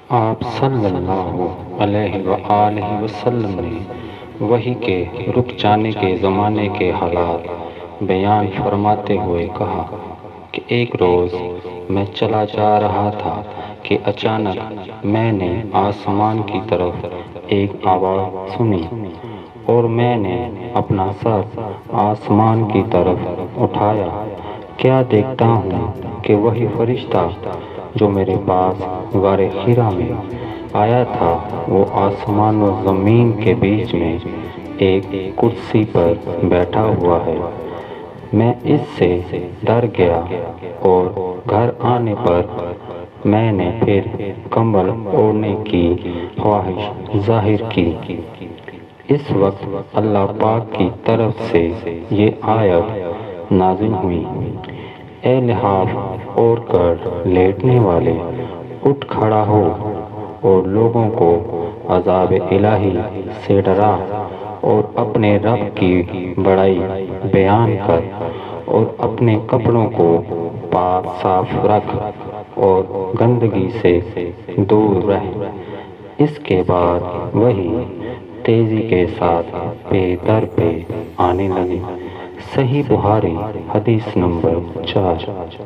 آپ صلی اللہ علیہ وآلہ وسلم نے وحی کے رک جانے کے زمانے کے حالات بیان فرماتے ہوئے کہا کہ ایک روز میں چلا جا رہا تھا کہ اچانک میں نے آسمان کی طرف ایک آواز سنی اور میں نے اپنا سر آسمان کی طرف اٹھایا۔ کیا دیکھتا ہوں کہ وہی فرشتہ جو میرے پاس غار حرا میں آیا تھا وہ آسمان و زمین کے بیچ میں ایک کرسی پر بیٹھا ہوا ہے۔ میں اس سے ڈر گیا اور گھر آنے پر میں نے پھر کمبل اوڑھنے کی خواہش ظاہر کی۔ اس وقت اللہ پاک کی طرف سے یہ آیت نازل ہوئی، اے لحاف اوڑھ کر لیٹنے والے، اٹھ کھڑا ہو اور لوگوں کو عذاب الہی سے ڈرا اور اپنے رب کی بڑائی بیان کر اور اپنے کپڑوں کو پاک صاف رکھ اور گندگی سے دور رہ۔ اس کے بعد وحی تیزی کے ساتھ پے در پہ آنے لگی۔ صحیح بخاری حدیث نمبر 4۔